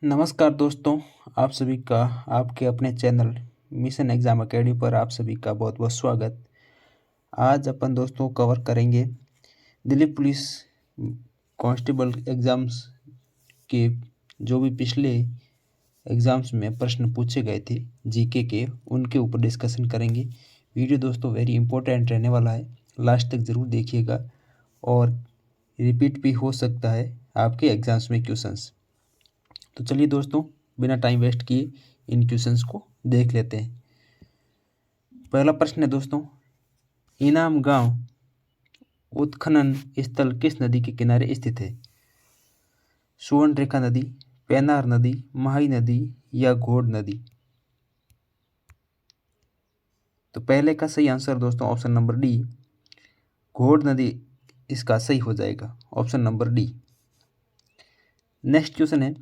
नमस्कार दोस्तों। आप सभी का आपके अपने चैनल मिशन एग्ज़ाम अकेडमी पर आप सभी का बहुत बहुत स्वागत। आज अपन दोस्तों कवर करेंगे दिल्ली पुलिस कांस्टेबल एग्ज़ाम्स के जो भी पिछले एग्ज़ाम्स में प्रश्न पूछे गए थे जीके के, उनके ऊपर डिस्कशन करेंगे। वीडियो दोस्तों वेरी इंपॉर्टेंट रहने वाला है, लास्ट तक ज़रूर देखिएगा और रिपीट भी हो सकता है आपके एग्ज़ाम्स में क्वेश्चंस। तो चलिए दोस्तों, बिना टाइम वेस्ट किए इन क्वेश्चंस को देख लेते हैं। पहला प्रश्न है दोस्तों, इनाम गांव उत्खनन स्थल किस नदी के किनारे स्थित है? सुवर्णरेखा नदी, पेनार नदी, महाई नदी या घोड़ नदी? तो पहले का सही आंसर दोस्तों ऑप्शन नंबर डी, घोड़ नदी इसका सही हो जाएगा, option number D. Next question है,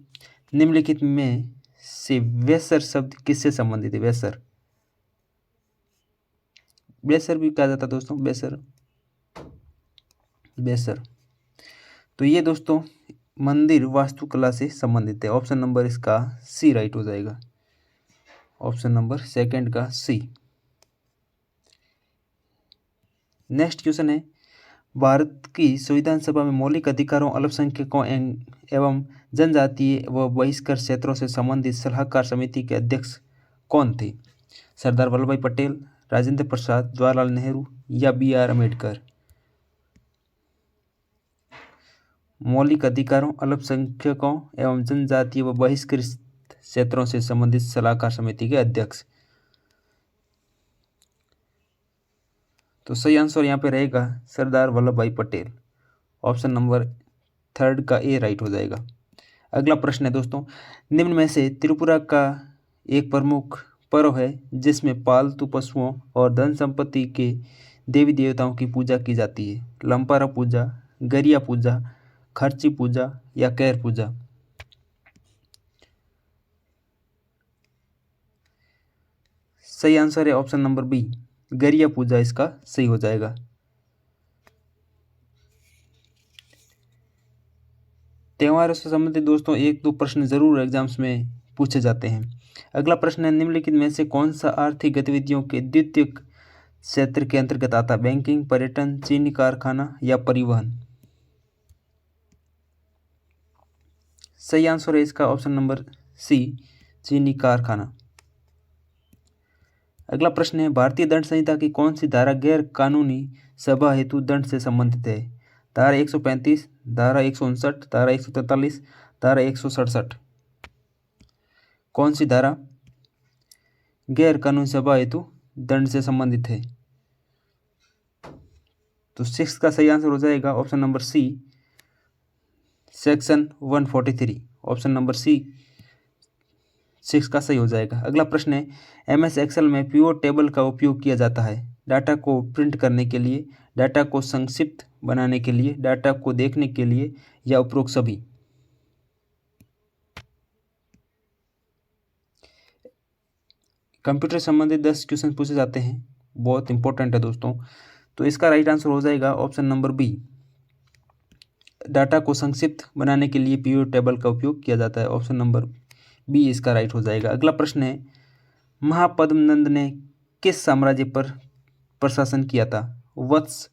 निम्नलिखित में से वेसर शब्द किससे संबंधित है? वेसर, बेसर भी कहा जाता है दोस्तों, बेसर, बेसर। तो ये दोस्तों मंदिर वास्तुकला से संबंधित है, ऑप्शन नंबर इसका सी राइट हो जाएगा, ऑप्शन नंबर सेकंड का सी। नेक्स्ट क्वेश्चन है, भारत की संविधान सभा में मौलिक अधिकारों, अल्पसंख्यकों एवं जनजातीय व बहिष्कृत क्षेत्रों से संबंधित सलाहकार समिति के अध्यक्ष कौन थे? सरदार वल्लभ भाई पटेल, राजेंद्र प्रसाद, जवाहरलाल नेहरू या बी आर अम्बेडकर? मौलिक अधिकारों, अल्पसंख्यकों एवं जनजातीय व बहिष्कृत क्षेत्रों से संबंधित सलाहकार समिति के अध्यक्ष। तो सही आंसर यहाँ पे रहेगा सरदार वल्लभ भाई पटेल, ऑप्शन नंबर थर्ड का ए राइट हो जाएगा। अगला प्रश्न है दोस्तों, निम्न में से त्रिपुरा का एक प्रमुख पर्व है जिसमें पालतू पशुओं और धन संपत्ति के देवी देवताओं की पूजा की जाती है? लंपारा पूजा, गरिया पूजा, खर्ची पूजा या कैर पूजा? सही आंसर है ऑप्शन नंबर बी, गरिया पूजा इसका सही हो जाएगा। त्योहारों से संबंधित दोस्तों एक दो प्रश्न जरूर एग्जाम्स में पूछे जाते हैं। अगला प्रश्न है, निम्नलिखित में से कौन सा आर्थिक गतिविधियों के द्वितीय क्षेत्र के अंतर्गत आता है? बैंकिंग, पर्यटन, चीनी कारखाना या परिवहन? सही आंसर है इसका ऑप्शन नंबर सी, चीनी कारखाना। अगला प्रश्न है, भारतीय दंड संहिता की कौन सी धारा गैर कानूनी सभा हेतु दंड से संबंधित है? धारा 135, धारा 159, धारा 143, धारा 167? कौन सी धारा गैर कानूनी सभा हेतु दंड से संबंधित है? तो 6 का सही आंसर हो जाएगा option number C, section 143, option number C 6 का सही हो जाएगा। अगला प्रश्न है, एमएस एक्सेल में पिवोट टेबल का उपयोग किया जाता है डाटा को प्रिंट करने के लिए, डाटा को संक्षिप्त बनाने के लिए, डाटा को देखने के लिए या उपरोक्त सभी? कंप्यूटर संबंधित 10 क्वेश्चन पूछे जाते हैं, बहुत इंपॉर्टेंट है दोस्तों। तो इसका राइट आंसर हो जाएगा ऑप्शन नंबर बी, डाटा को संक्षिप्त बनाने के लिए पिवोट टेबल का उपयोग किया जाता है, ऑप्शन नंबर बी इसका राइट हो जाएगा। अगला प्रश्न है, महापद्मनंद ने किस साम्राज्य पर प्रशासन किया था? वत्स,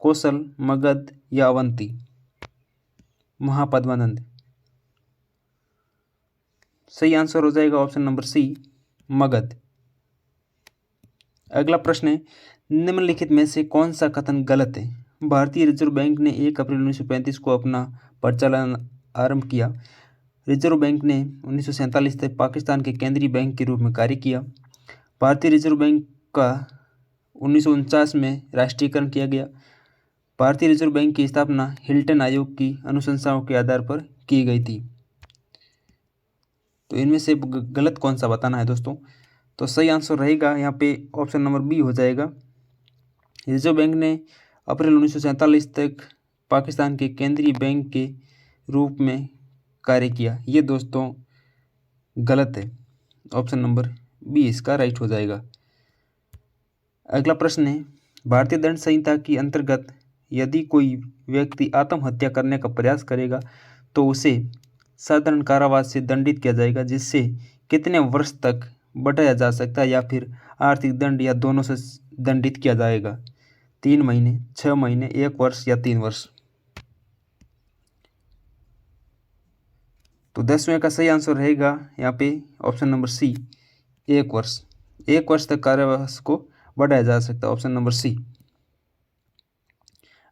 कौशल, मगध या अवंती? महापद्मानंद। सही आंसर हो जाएगा ऑप्शन नंबर सी, मगध। अगला प्रश्न है, निम्नलिखित में से कौन सा कथन गलत है? भारतीय रिजर्व बैंक ने 1 अप्रैल 1935 को अपना परिचालन आरंभ किया। रिजर्व बैंक ने 1947 तक पाकिस्तान के केंद्रीय बैंक के रूप में कार्य किया। भारतीय रिजर्व बैंक का 1949 में राष्ट्रीयकरण किया गया। भारतीय रिजर्व बैंक की स्थापना हिल्टन आयोग की अनुशंसाओं के आधार पर की गई थी। तो इनमें से गलत कौन सा बताना है दोस्तों? तो सही आंसर रहेगा यहाँ पे ऑप्शन नंबर बी हो जाएगा। रिजर्व बैंक ने अप्रैल 1947 तक पाकिस्तान के केंद्रीय बैंक के रूप में कार्य किया। ये दोस्तों गलत है, ऑप्शन नंबर बी इसका राइट हो जाएगा। अगला प्रश्न है, भारतीय दंड संहिता के अंतर्गत यदि कोई व्यक्ति आत्महत्या करने का प्रयास करेगा तो उसे साधारण कारावास से दंडित किया जाएगा, जिससे कितने वर्ष तक बढ़ाया जा सकता है या फिर आर्थिक दंड या दोनों से दंडित किया जाएगा? 3 महीने, 6 महीने, 1 वर्ष या 3 वर्ष। तो 10वें का सही आंसर रहेगा यहाँ पे ऑप्शन नंबर सी, 1 वर्ष। 1 वर्ष तक कारावास को बढ़ाया जा सकता है, ऑप्शन नंबर सी।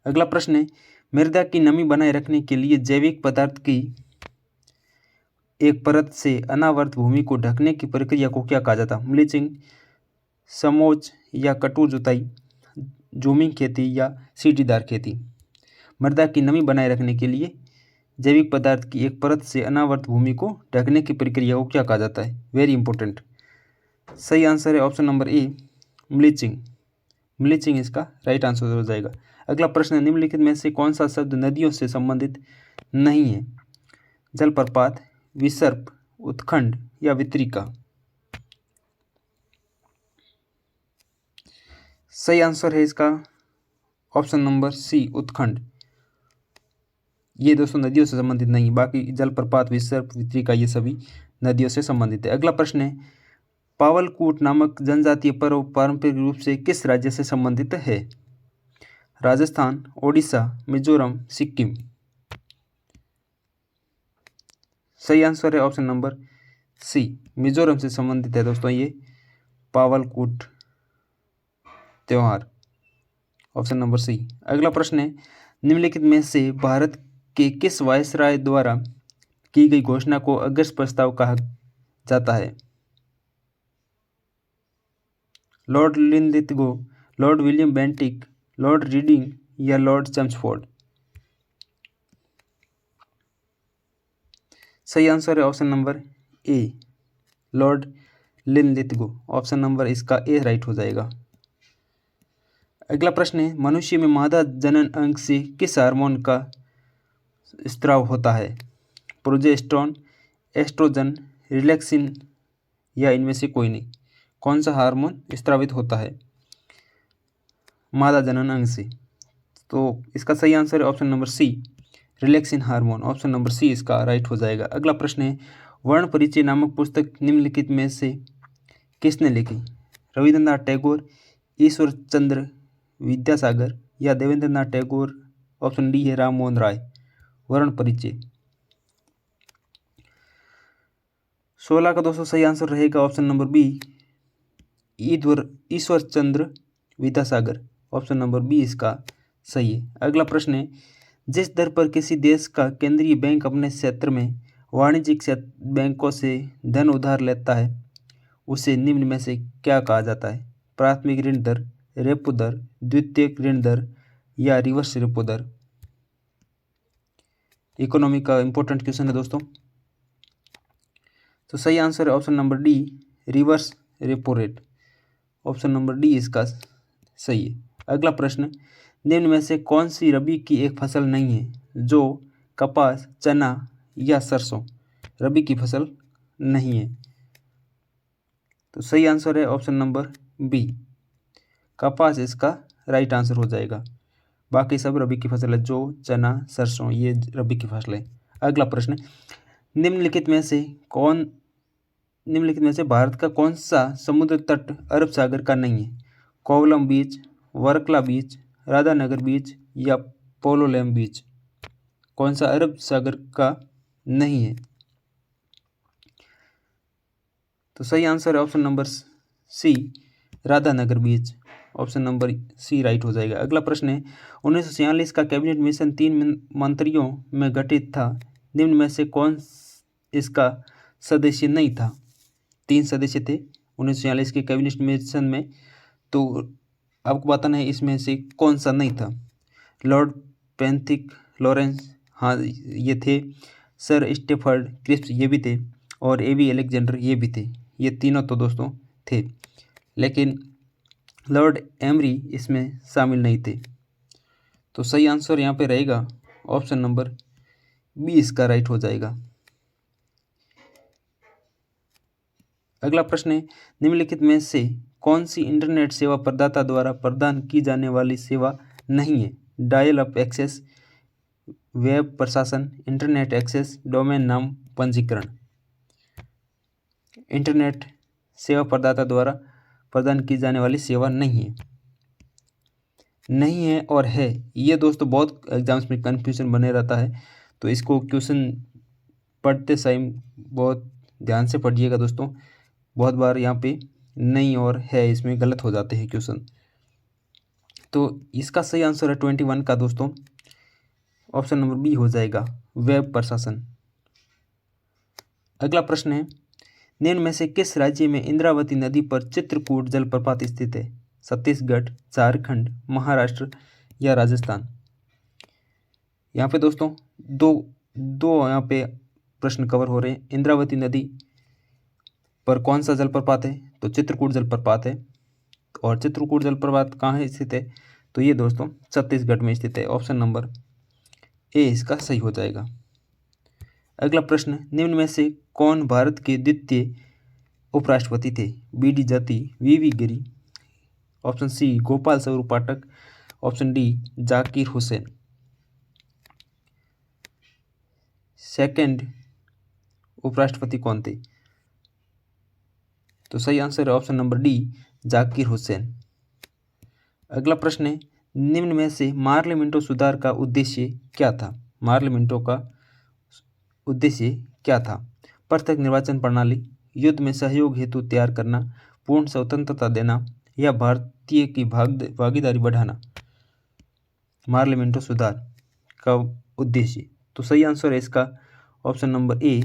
अगला प्रश्न है, मृदा की नमी बनाए रखने के लिए जैविक पदार्थ की एक परत से अनावृत भूमि को ढकने की प्रक्रिया को क्या कहा जाता है? मल्चिंग, समोच या कटु जुताई, जूमिंग खेती या सीढ़ीदार खेती। मृदा की नमी बनाए रखने के लिए जैविक पदार्थ की एक परत से अनावृत भूमि को ढकने की प्रक्रिया को क्या कहा जाता है? Very important. सही आंसर है option number A, mulching. Mulching इसका राइट आंसर हो जाएगा। अगला प्रश्न है, निम्नलिखित में से कौन सा शब्द नदियों से संबंधित नहीं है? जलप्रपात, विसर्प, उत्खंड या वितरिका। सही आंसर है इसका ऑप्शन नंबर सी, उत्खंड। ये दोस्तों नदियों से संबंधित नहीं, बाकी जलप्रपात, विसर्प, वितरिका ये सभी नदियों से संबंधित है। अगला प्रश्न है, पावलकूट नामक जनजातीय पर्व पारंपरिक रूप से किस राज्य से संबंधित है? राजस्थान, ओडिशा, मिजोरम, सिक्किम। सही आंसर है ऑप्शन नंबर सी, मिजोरम से संबंधित है दोस्तों ये पावलकूट त्योहार, ऑप्शन नंबर सी। अगला प्रश्न है, निम्नलिखित में से भारत के किस वायसराय द्वारा की गई घोषणा को अगस्त प्रस्ताव कहा जाता है? Lord Linlithgow, Lord William Bentinck, Lord reading या लॉर्ड चम्सफोर्ड। सही आंसर है option number A, Lord Linlithgow. Option number इसका ए राइट हो जाएगा। अगला प्रश्न है, मनुष्य में मादा जनन अंग से किस हार्मोन का स्त्राव होता है? प्रोजेस्टेरोन, एस्ट्रोजन, रिलैक्सिन या इनमें से कोई नहीं। कौन सा हार्मोन स्त्रावित होता है मादा जनन अंग से? तो इसका सही आंसर है option number C, relaxin hormone. Option number C इसका राइट हो जाएगा। अगला प्रश्न है, वर्ण परिचय नामक पुस्तक निम्नलिखित में से किसने लिखी? रविंद्रनाथ टैगोर, ईश्वर चंद्र विद्यासागर या देवेंद्रनाथ टैगोर। ऑप्शन डी है राम मोहन राय। वर्ण परिचय 16 का दोस्तों सही आंसर रहेगा option number B, Ishwar Chandra Vidyasagar. Option number B इसका सही है। अगला प्रश्न है, जिस दर पर किसी देश का केंद्रीय बैंक अपने क्षेत्र में वाणिज्यिक बैंकों से धन उधार लेता है उसे निम्न में से क्या कहा जाता है? प्राथमिक ऋण दर, रेपो दर, द्वितीयक ऋण दर या रिवर्स रेपो दर। इकोनॉमी का इंपॉर्टेंट क्वेश्चन है दोस्तों। तो सही आंसर है option number D, reverse repo rate. Option number D इसका सही है। अगला प्रश्न, निम्न में से कौन सी रबी की एक फसल नहीं है? जो कपास, चना या सरसों रबी की फसल नहीं है। तो सही आंसर है ऑप्शन नंबर बी, कपास इसका राइट आंसर हो जाएगा। बाकी सब रबी की फसल है, जो चना, सरसों ये रबी की फसल है। अगला प्रश्न, निम्नलिखित में से भारत का कौन सा समुद्र तट अरब सागर का नहीं है? कोवलम बीच, वर्कला बीच, राधानगर बीच या पोलोलेम बीच। कौन सा अरब सागर का नहीं है? तो सही आंसर है ऑप्शन नंबर सी, राधानगर बीच। ऑप्शन नंबर सी राइट हो जाएगा। अगला प्रश्न है, 1946 का कैबिनेट मिशन 3 मंत्रियों में गठित था। निम्न में से कौन इसका सदस्य नहीं था? 3 सदस्य थे 1946 के कैबिनेट मिशन में, तो आपको बताना है इसमें से कौन सा नहीं था। लॉर्ड पेंथिक लॉरेंस, हाँ ये थे। सर स्टेफर्ड क्रिप्स ये भी थे, और एवी अलेक्जेंडर ये भी थे। ये तीनों तो दोस्तों थे, लेकिन लॉर्ड एमरी इसमें शामिल नहीं थे। तो सही आंसर यहाँ पे रहेगा ऑप्शन नंबर बी इसका राइट हो जाएगा। अगला प्रश्न है, निम्नलिखित में से कौन सी इंटरनेट सेवा प्रदाता द्वारा प्रदान की जाने वाली सेवा नहीं है? डायल अप एक्सेस, वेब प्रशासन, इंटरनेट एक्सेस, डोमेन नाम पंजीकरण। इंटरनेट सेवा प्रदाता द्वारा प्रदान की जाने वाली सेवा नहीं है। नहीं है और है, ये दोस्तों बहुत एग्जाम्स में कन्फ्यूजन बने रहता है, तो इसको क्वेश्चन पढ़ते समय बहुत ध्यान से पढ़िएगा दोस्तों। बहुत बार यहाँ पे नहीं और है इसमें गलत हो जाते हैं क्वेश्चन। तो इसका सही आंसर है 21 का दोस्तों, ऑप्शन नंबर बी हो जाएगा, वेब प्रशासन। अगला प्रश्न है, निम्न में से किस राज्य में इंद्रावती नदी पर चित्रकूट जलप्रपात स्थित है? छत्तीसगढ़, झारखंड, महाराष्ट्र या राजस्थान। यहाँ पे दोस्तों दो दो यहाँ पे प्रश्न कवर हो रहे हैं। इंद्रावती नदी पर कौन सा जलप्रपात है? तो चित्रकूट जलप्रपात है। और चित्रकूट जलप्रपात कहाँ स्थित है? तो ये दोस्तों छत्तीसगढ़ में स्थित है। ऑप्शन नंबर ए इसका सही हो जाएगा। अगला प्रश्न, निम्न में से कौन भारत के द्वितीय उपराष्ट्रपति थे? B D Jatti, V V Giri, option C Gopal Swarup Pathak, option D Zakir Hussain. Second उपराष्ट्रपति कौन थे? तो सही आंसर है option number D Zakir Hussain. अगला प्रश्न है, निम्न में से मार्ले मिंटो सुधार का उद्देश्य क्या था? मार्ले मिंटो का उद्देश्य क्या था? पृथक निर्वाचन प्रणाली, युद्ध में सहयोग हेतु तैयार करना, पूर्ण स्वतंत्रता देना या भारतीय की भागीदारी बढ़ाना। मार्ले मिंटो सुधार का उद्देश्य, तो सही आंसर है इसका ऑप्शन नंबर ए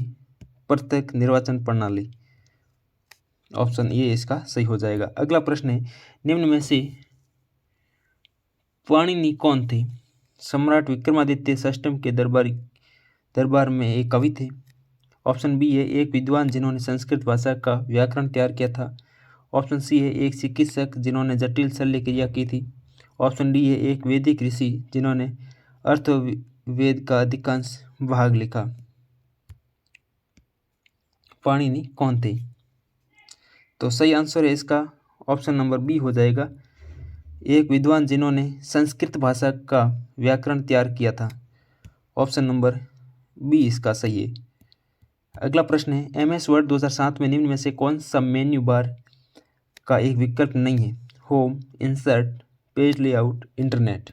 पृथक निर्वाचन प्रणाली। ऑप्शन ए इसका सही हो जाएगा। अगला प्रश्न है, निम्न में से पाणिनि कौन थे? सम्राट विक्रमादित्य षष्ठम के दरबार में एक कवि थे। ऑप्शन बी है एक विद्वान जिन्होंने संस्कृत भाषा का व्याकरण तैयार किया था। ऑप्शन सी है एक चिकित्सक जिन्होंने जटिल शल्य क्रिया की थी। ऑप्शन डी है एक वैदिक ऋषि जिन्होंने अर्थवेद का अधिकांश भाग लिखा। पाणिनि कौन थे? तो सही आंसर है इसका ऑप्शन नंबर बी हो जाएगा, एक विद्वान जिन्होंने संस्कृत भाषा का व्याकरण तैयार किया था। ऑप्शन नंबर बी इसका सही है। अगला प्रश्न है, MS वर्ड 2007 में निम्न में से कौन सा मेन्यू बार का एक विकल्प नहीं है? Home, insert, page layout, internet.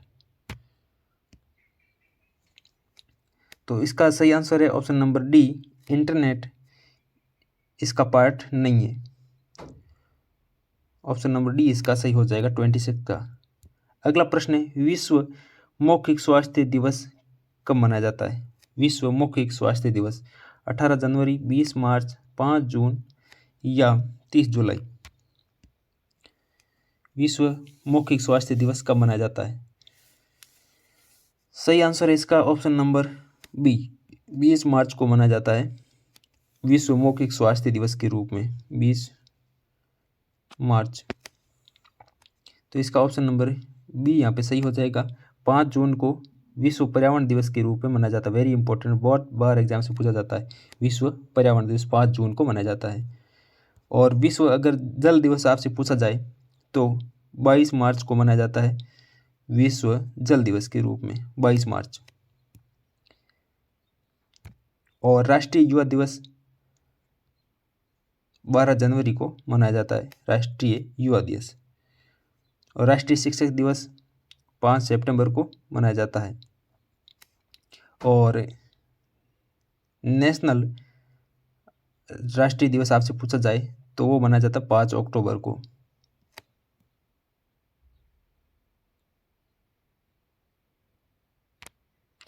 तो इसका सही आंसर है ऑप्शन नंबर डी इंटरनेट इसका पार्ट नहीं है। ऑप्शन नंबर डी इसका सही हो जाएगा 26 का। अगला प्रश्न है, विश्व मौखिक स्वास्थ्य दिवस कब मनाया जाता है? विश्व मौखिक स्वास्थ्य दिवस 18 जनवरी, 20 मार्च, 5 जून या 30 जुलाई। विश्व मौखिक स्वास्थ्य दिवस कब मनाया जाता है? सही आंसर है इसका ऑप्शन नंबर बी 20 मार्च को मनाया जाता है विश्व मौखिक स्वास्थ्य दिवस के रूप में, 20 मार्च। तो इसका ऑप्शन नंबर बी यहाँ पे सही हो जाएगा। 5 जून को विश्व पर्यावरण दिवस के रूप में मनाया जाता है। वेरी इंपॉर्टेंट, बहुत बार एग्जाम से पूछा जाता है। विश्व पर्यावरण दिवस 5 जून को मनाया जाता है। और विश्व अगर जल दिवस आपसे पूछा जाए तो 22 मार्च को मनाया जाता है विश्व जल दिवस के रूप में, 22 मार्च। और राष्ट्रीय युवा दिवस 12 जनवरी को मनाया जाता है, राष्ट्रीय युवा दिवस। और राष्ट्रीय शिक्षक दिवस 5 सितंबर को मनाया जाता है। और नेशनल राष्ट्रीय दिवस आपसे पूछा जाए तो वो मनाया जाता है 5 अक्टूबर को।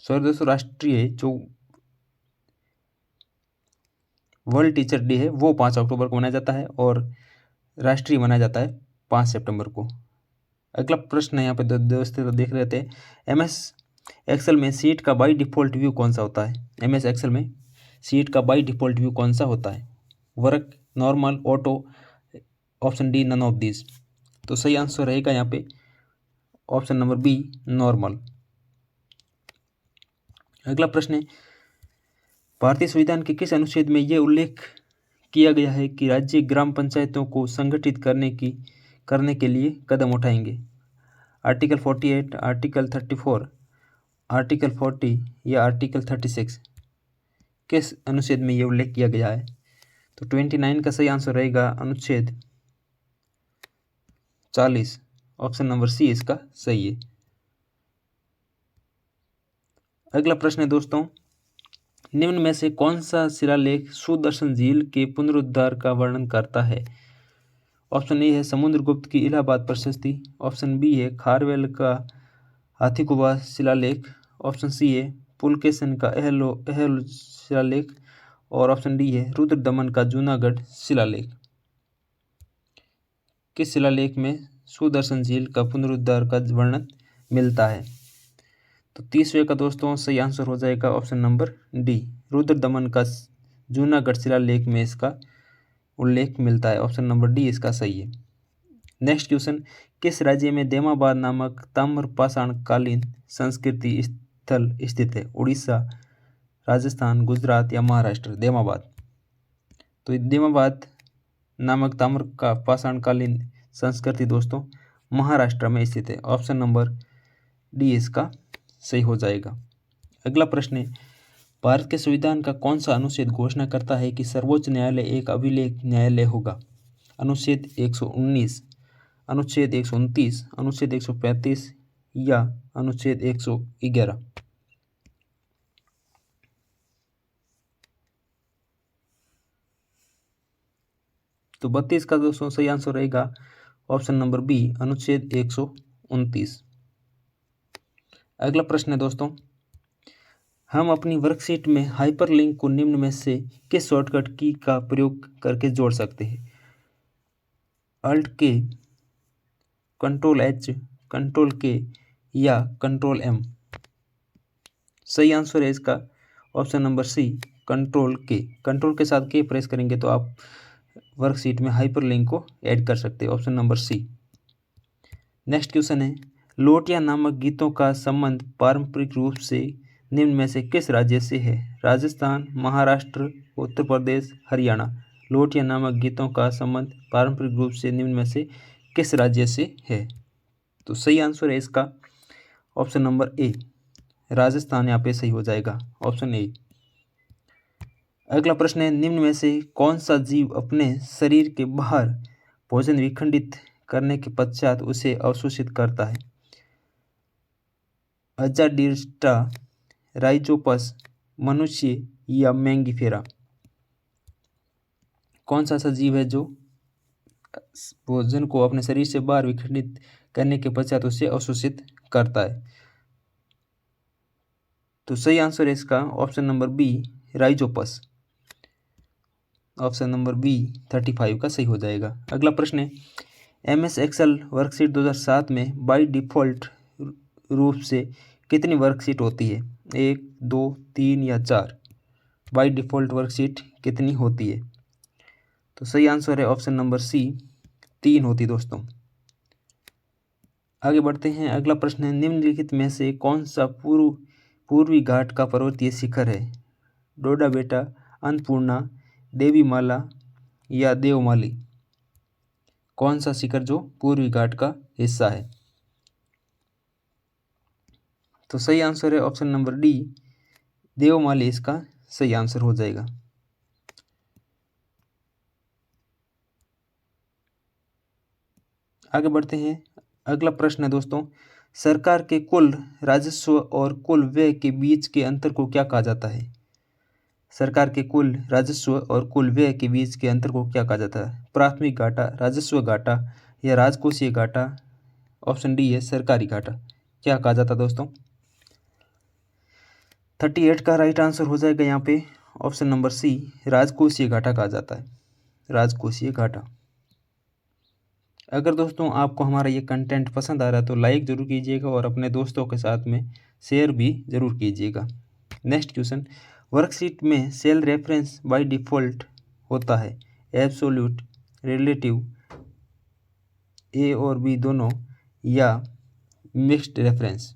सॉरी दोस्तों, राष्ट्रीय जो वर्ल्ड टीचर डे है वो 5 अक्टूबर को मनाया जाता है और राष्ट्रीय मनाया जाता है 5 सितंबर को। अगला प्रश्न है यहाँ पे दोस्तों देख रहे थे, MS एक्सेल में सीट का बाई डिफ़ॉल्ट व्यू कौन सा होता है? MS एक्सेल में सीट का बाई डिफ़ॉल्ट व्यू कौन सा होता है? Work, normal, auto, option D none of this. तो सही आंसर रहेगा यहाँ पे ऑप्शन नंबर बी नॉर्मल। अगला प्रश्न है, भारतीय संविधान के किस अनुच्छेद में यह उल्लेख किया गया है कि राज्य ग्राम पंचायतों को संगठित करने के लिए कदम उठाएंगे? आर्टिकल 48, आर्टिकल 34, आर्टिकल 40 या आर्टिकल 36 किस अनुच्छेद में ये उल्लेख किया गया है? तो 29 का सही आंसर रहेगा अनुच्छेद 40। ऑप्शन नंबर सी इसका सही है। अगला प्रश्न है दोस्तों, निम्न में से कौन सा शिलालेख सुदर्शन झील के पुनरुद्धार का वर्णन करता है? ऑप्शन ए है समुद्रगुप्त की इलाहाबाद प्रशस्ति, ऑप्शन बी है खारवेल का हाथीकुबा शिलालेख, ऑप्शन सी है पुलकेशन का अहल शिलालेख और ऑप्शन डी है रुद्रदमन का जूनागढ़ शिलालेख। किस शिलालेख में सुदर्शन झील का पुनरुद्धार का वर्णन मिलता है? तो 30वें का दोस्तों सही आंसर हो जाएगा ऑप्शन नंबर डी, रुद्रदमन का जूनागढ़ शिलालेख में इसका उल्लेख मिलता है। ऑप्शन नंबर डी इसका सही है। नेक्स्ट क्वेश्चन, किस राज्य में देमाबाद नामक ताम्रपाषाणकालीन संस्कृति स्थल स्थित है? उड़ीसा, राजस्थान, गुजरात या महाराष्ट्र? देमाबाद। तो देमाबाद नामक ताम्र का पाषाणकालीन संस्कृति दोस्तों महाराष्ट्र में स्थित है। ऑप्शन नंबर डी इसका सही हो जाएगा। अगला प्रश्न है, भारत के संविधान का कौन सा अनुच्छेद घोषणा करता है कि सर्वोच्च न्यायालय एक अभिलेख न्यायालय होगा? अनुच्छेद 119, अनुच्छेद 129, अनुच्छेद 135 या अनुच्छेद 111? तो 32 का दोस्तों सही आंसर रहेगा ऑप्शन नंबर बी, अनुच्छेद 129। अगला प्रश्न है दोस्तों, हम अपनी वर्कशीट में हाइपरलिंक को निम्न में से किस शॉर्टकट की का प्रयोग करके जोड़ सकते हैं? अल्ट के, कंट्रोल एच, कंट्रोल के या कंट्रोल एम? सही आंसर है इसका ऑप्शन नंबर सी, कंट्रोल के। कंट्रोल के साथ के प्रेस करेंगे तो आप वर्कशीट में हाइपरलिंक को ऐड कर सकते हैं। Option number C. Next question है, लोटिया नामक गीतों का संबंध पारंपरिक रूप से निम्न में से किस राज्य से है? राजस्थान, महाराष्ट्र, उत्तर प्रदेश, हरियाणा? लोटिया नामक गीतों का संबंध पारंपरिक रूप से निम्न में से किस राज्य से है? तो सही आंसर है इसका ऑप्शन नंबर ए, राजस्थान यहाँ पे सही हो जाएगा, ऑप्शन ए। अगला प्रश्न है, निम्न में से कौन सा जीव अपने शरीर के बाहर भोजन विखंडित करने के पश्चात उसे अवशोषित करता है? अजाडिर्स्टा, राइजोपस, मनुष्य या मैंगीफेरा? कौन सा ऐसा जीव है जो भोजन को अपने शरीर से बाहर विखंडित करने के पश्चात उसे अवशोषित करता है? तो सही आंसर है इसका option number B, rhizopus. Option number B 35 का सही हो जाएगा। अगला प्रश्न है, MS एक्सेल वर्कशीट 2007 में बाय डिफ़ॉल्ट रूप से कितनी वर्कशीट होती है? 1, 2, 3 या 4? बाय डिफ़ॉल्ट वर्कशीट कितनी होती है? तो सही आंसर है ऑप्शन नंबर सी, 3 होती दोस्तों। आगे बढ़ते हैं। अगला प्रश्न है, निम्नलिखित में से कौन सा पूर्वी घाट का पर्वतीय शिखर है? डोडा बेटा, अन्नपूर्णा, देवीमाला या देवमाली? कौन सा शिखर जो पूर्वी घाट का हिस्सा है? तो सही आंसर है ऑप्शन नंबर डी, देवमाली इसका सही आंसर हो जाएगा। आगे बढ़ते हैं। अगला प्रश्न है दोस्तों, सरकार के कुल राजस्व और कुल व्यय के बीच के अंतर को क्या कहा जाता है? सरकार के कुल राजस्व और कुल व्यय के बीच के अंतर को क्या कहा जाता है? प्राथमिक घाटा, राजस्व घाटा या राजकोषीय घाटा? ऑप्शन डी है सरकारी घाटा। क्या कहा जाता है दोस्तों? 38 का राइट आंसर हो जाएगा यहाँ पे ऑप्शन नंबर सी, राजकोषीय घाटा कहा जाता है, राजकोषीय घाटा। अगर दोस्तों आपको हमारा ये कंटेंट पसंद आ रहा है तो लाइक ज़रूर कीजिएगा और अपने दोस्तों के साथ में शेयर भी ज़रूर कीजिएगा। नेक्स्ट क्वेश्चन, वर्कशीट में सेल रेफरेंस बाय डिफ़ॉल्ट होता है एब्सोल्यूट, रिलेटिव, ए और बी दोनों या मिक्स्ड रेफरेंस?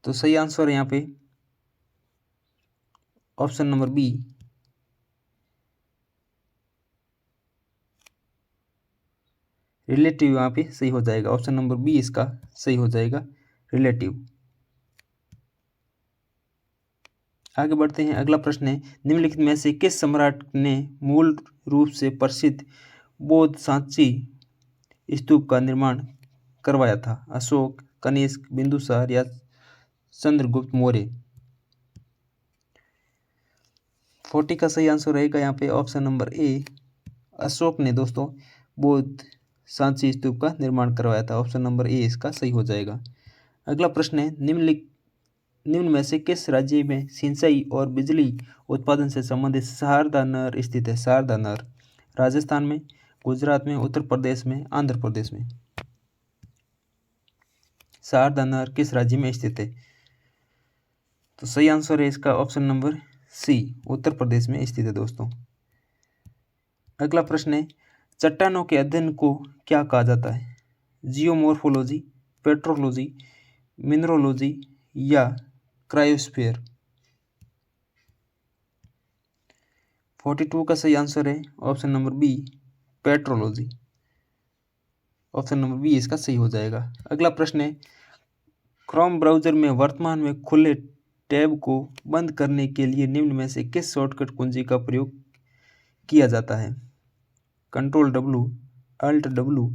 तो सही आंसर है यहाँ पे ऑप्शन नंबर बी, रिलेटिव यहाँ पे सही हो जाएगा। ऑप्शन नंबर बी इसका सही हो जाएगा, रिलेटिव। आगे बढ़ते हैं। अगला प्रश्न है, निम्नलिखित में से किस सम्राट ने मूल रूप से प्रसिद्ध बौद्ध सांची स्तूप का निर्माण करवाया था? अशोक, कनिष्क, बिंदुसार या चंद्रगुप्त मौर्य? 40 का सही आंसर रहेगा यहाँ पे ऑप्शन नंबर ए, अशोक ने दोस्तों बौद्ध सांची स्तूप का निर्माण करवाया था। ऑप्शन नंबर ए इसका सही हो जाएगा। अगला प्रश्न है, निम्न में से किस राज्य में सिंचाई और बिजली उत्पादन से संबंधित शारदा नहर स्थित है? शारदा नहर राजस्थान में, गुजरात में, उत्तर प्रदेश में, आंध्र प्रदेश में? शारदा नहर किस राज्य में स्थित है? तो सही आंसर है इसका ऑप्शन नंबर सी, उत्तर प्रदेश में स्थित है दोस्तों। अगला प्रश्न है, चट्टानों के अध्ययन को क्या कहा जाता है? जियोमॉर्फोलॉजी, पेट्रोलॉजी, मिनरोलॉजी या क्रायोस्फीयर? 42 का सही आंसर है option number B, petrology. Option number B इसका सही हो जाएगा। अगला प्रश्न है, क्रोम ब्राउजर में वर्तमान में खुले टैब को बंद करने के लिए निम्न में से किस शॉर्टकट कुंजी का प्रयोग किया जाता है? Control W, alt W,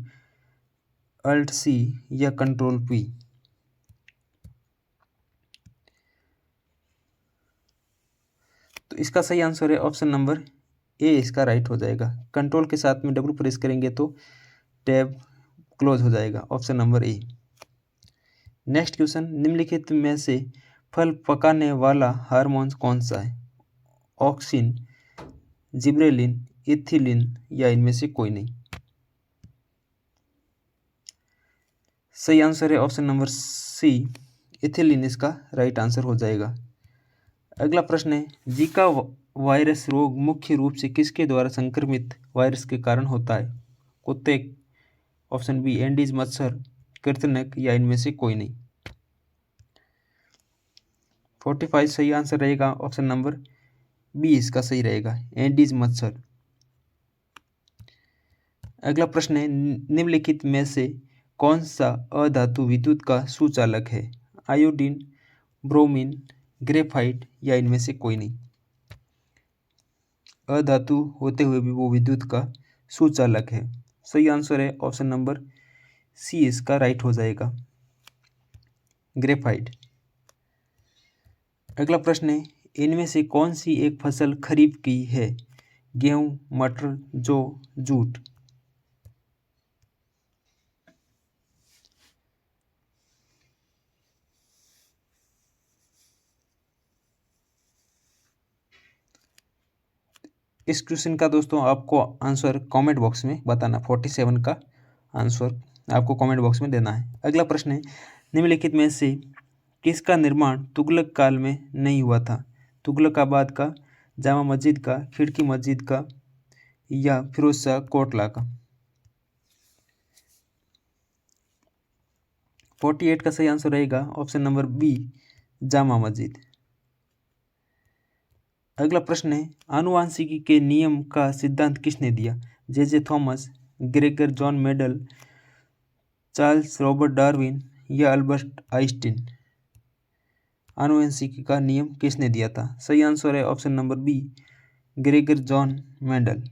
alt C या कंट्रोल P? तो इसका सही आंसर है ऑप्शन नंबर ए, इसका राइट हो जाएगा। कंट्रोल के साथ में W प्रेस करेंगे तो टैब क्लोज हो जाएगा। Option number A. Next question, निम्नलिखित में से फल पकाने वाला हार्मोन कौन सा है? ऑक्सिन, जिब्रेलिन, इथिलीन या इनमें से कोई नहीं? सही आंसर है ऑप्शन नंबर सी, इथिलीन इसका राइट आंसर हो जाएगा। अगला प्रश्न है, जीका वायरस रोग मुख्य रूप से किसके द्वारा संक्रमित वायरस के कारण होता है? कुत्ते, ऑप्शन बी एंडीज मच्छर, कृंतक या इनमें से कोई नहीं? 45 सही आंसर रहेगा। ऑप्शन नंबर बी इसका सही रहेगा, एंडीज मच्छर। अगला प्रश्न है, निम्नलिखित में से कौन सा अधातु विद्युत का सुचालक है? आयोडीन, ब्रोमीन, ग्रेफाइट या इनमें से कोई नहीं? अधातु होते हुए भी वो विद्युत का सुचालक है। सही आंसर है ऑप्शन नंबर सी, इसका राइट हो जाएगा, ग्रेफाइट। अगला प्रश्न है, इनमें से कौन सी एक फसल खरीफ की है? गेहूं, मटर, जौ, जूट? इस क्वेश्चन का दोस्तों आपको आंसर कमेंट बॉक्स में बताना। 47 का आंसर आपको कमेंट बॉक्स में देना है। अगला प्रश्न है, निम्नलिखित में से किसका निर्माण तुगलक काल में नहीं हुआ था? तुगलकाबाद का, जामा मस्जिद का, खिड़की मस्जिद का या फिरोज शाह कोटला का? 48 का सही आंसर रहेगा option number B, Jama Masjid. अगला प्रश्न है, आनुवांशिकी के नियम का सिद्धांत किसने दिया? J Thomas, Gregor John Mendel, Charles Robert Darwin या अल्बर्ट आइंस्टीन? आनुवंशिकी का नियम किसने दिया था? सही आंसर है option number B, Gregor John Mendel.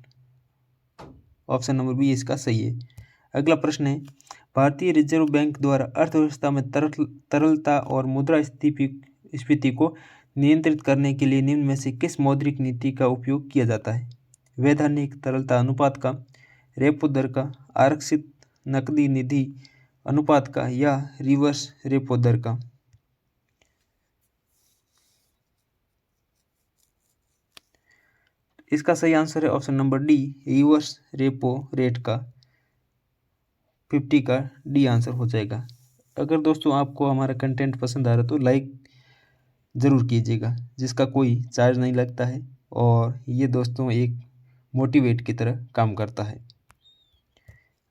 Option number B इसका सही है। अगला प्रश्न है, भारतीय रिजर्व बैंक द्वारा अर्थव्यवस्था में तरलता और मुद्रास्फीति को नियंत्रित करने के लिए निम्न में से किस मौद्रिक नीति का उपयोग किया जाता है? वैधानिक तरलता अनुपात का, रेपो दर का, आरक्षित नकदी निधि अनुपात का या रिवर्स रेपो दर का? इसका सही आंसर है option number D, reverse repo rate का। 50 का डी आंसर हो जाएगा। अगर दोस्तों आपको हमारा कंटेंट पसंद आ रहा तो लाइक ज़रूर कीजिएगा, जिसका कोई चार्ज नहीं लगता है और ये दोस्तों एक मोटिवेट की तरह काम करता है।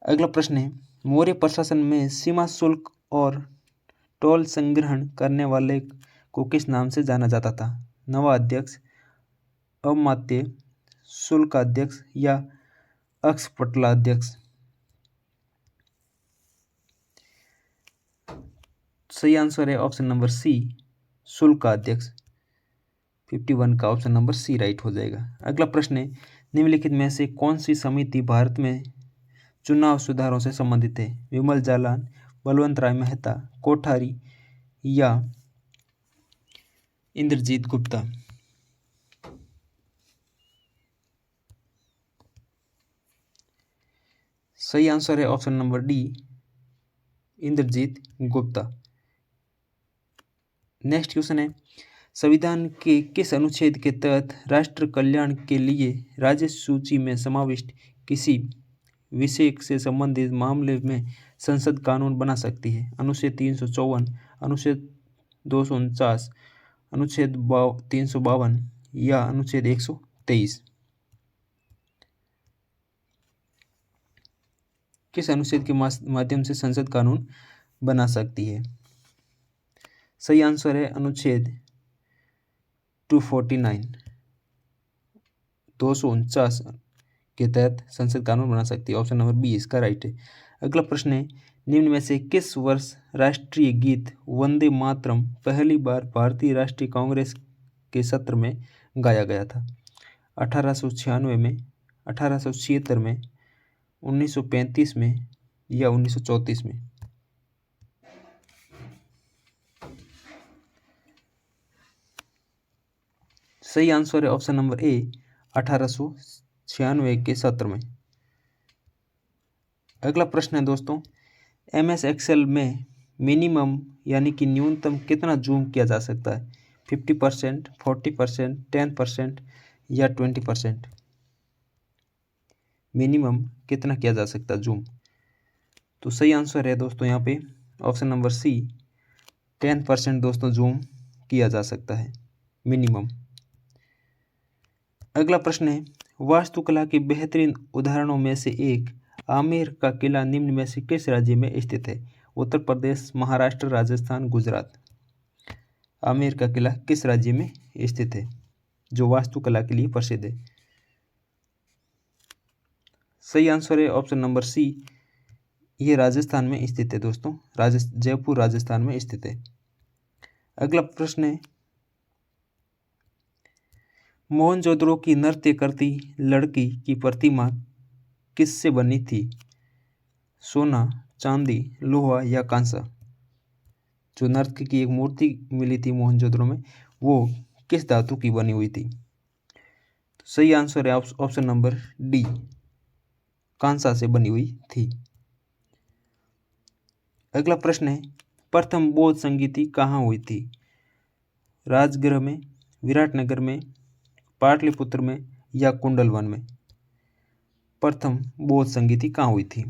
अगला प्रश्न है, मौर्य प्रशासन में सीमा शुल्क और टोल संग्रहण करने वाले को किस नाम से जाना जाता था? नवाध्यक्ष, अमात्य, शुल्काध्यक्ष या अक्षपटलाध्यक्ष? सही आंसर है ऑप्शन नंबर सी, शुल्क का अध्यक्ष। 51 का ऑप्शन नंबर सी राइट हो जाएगा। अगला प्रश्न है, निम्नलिखित में से कौन सी समिति भारत में चुनाव सुधारों से संबंधित है? विमल जालान, बलवंत राय मेहता, कोठारी या इंद्रजीत गुप्ता? सही आंसर है option number D, Indrajit Gupta. Next question है, संविधान के किस अनुच्छेद के तहत राष्ट्र कल्याण के लिए राज्य सूची में समाविष्ट किसी विषय से संबंधित मामले में संसद कानून बना सकती है? अनुच्छेद 354, अनुच्छेद 249, अनुच्छेद 352 या अनुच्छेद 123? किस अनुच्छेद के माध्यम से संसद कानून बना सकती है? सही आंसर है अनुच्छेद 249, 249 के तहत संसद कानून बना सकती है। ऑप्शन नंबर बी इसका राइट है। अगला प्रश्न है, निम्न में से किस वर्ष राष्ट्रीय गीत वंदे मातरम पहली बार भारतीय राष्ट्रीय कांग्रेस के सत्र में गाया गया था? 1896 में, 1876 में, 1935 में या 1934 में? सही आंसर है ऑप्शन नंबर ए, 1896 के सत्र में। अगला प्रश्न है दोस्तों, MS एक्सेल में मिनिमम यानी कि न्यूनतम कितना जूम किया जा सकता है? 50%, 40%, 10% या 20%? मिनिमम कितना किया जा सकता है जूम? तो सही आंसर है दोस्तों यहाँ पे ऑप्शन नंबर सी, 10% दोस्तों जूम किया जा सकता है मिनिमम। अगला प्रश्न है, वास्तुकला के बेहतरीन उदाहरणों में से एक आमेर का किला निम्न में से किस राज्य में स्थित है? उत्तर प्रदेश, महाराष्ट्र, राजस्थान, गुजरात? आमेर का किला किस राज्य में स्थित है जो वास्तुकला के लिए प्रसिद्ध है? सही आंसर है ऑप्शन नंबर सी, ये राजस्थान में स्थित है दोस्तों, जयपुर राजस्थान में स्थित है। अगला प्रश्न है, मोहनजोदड़ो की नृत्य करती लड़की की प्रतिमा किससे बनी थी? सोना, चांदी, लोहा या कांसा? जो नर्तकी की एक मूर्ति मिली थी मोहनजोदड़ो में, वो किस धातु की बनी हुई थी? तो सही आंसर है ऑप्शन नंबर डी, कांसा से बनी हुई थी। अगला प्रश्न है, प्रथम बौद्ध संगीति कहाँ हुई थी? राजगृह में, विराटनगर में, पाटलिपुत्र में या कुंडलवन में? प्रथम बौद्ध संगीति कहाँ हुई थी?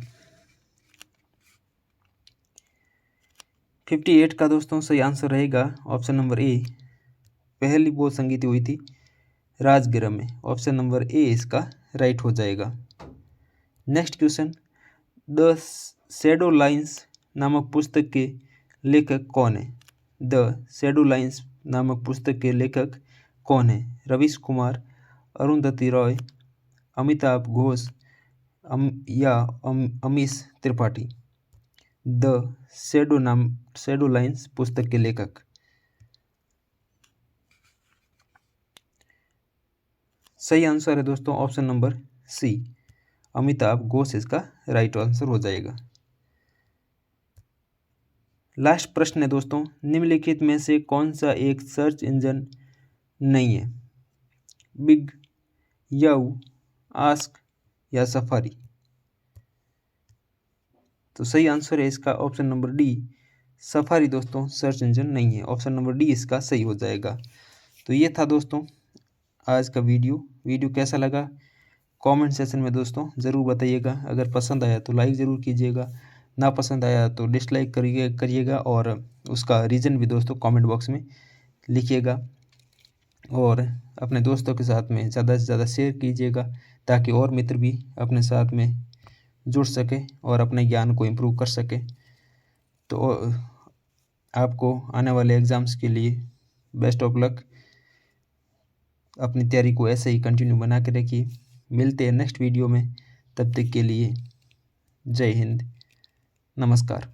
58 का दोस्तों सही आंसर रहेगा ऑप्शन नंबर ए, पहली बौद्ध संगीति हुई थी राजगृह में। ऑप्शन नंबर ए इसका राइट हो जाएगा। Next question, the shadow lines नामक पुस्तक के लेखक कौन है? द शैडो लाइन्स नामक पुस्तक के लेखक कौन है? रवीश कुमार, अरुंधति रॉय, अमिताभ घोष या Amish Tripathi? The shadow lines पुस्तक के लेखक। सही आंसर है दोस्तों option number C, Amitabh Ghosh इसका राइट आंसर हो जाएगा। लास्ट प्रश्न है दोस्तों, निम्नलिखित में से कौन सा एक सर्च इंजन नहीं है? बिग, याहू, आस्क या सफारी? तो सही आंसर है इसका ऑप्शन नंबर डी, सफारी दोस्तों सर्च इंजन नहीं है। ऑप्शन नंबर डी इसका सही हो जाएगा। तो ये था दोस्तों आज का वीडियो कैसा लगा कमेंट सेक्शन में दोस्तों ज़रूर बताइएगा। अगर पसंद आया तो लाइक ज़रूर कीजिएगा, ना पसंद आया तो डिसलाइक करिएगा और उसका रीज़न भी दोस्तों कमेंट बॉक्स में लिखिएगा। और अपने दोस्तों के साथ में ज़्यादा से ज़्यादा शेयर कीजिएगा ताकि और मित्र भी अपने साथ में जुड़ सके और अपने ज्ञान को इम्प्रूव कर सके। तो आपको आने वाले एग्ज़ाम्स के लिए बेस्ट ऑफ लक। अपनी तैयारी को ऐसे ही कंटिन्यू बना के रखिए। मिलते हैं नेक्स्ट वीडियो में, तब तक के लिए जय हिंद, नमस्कार।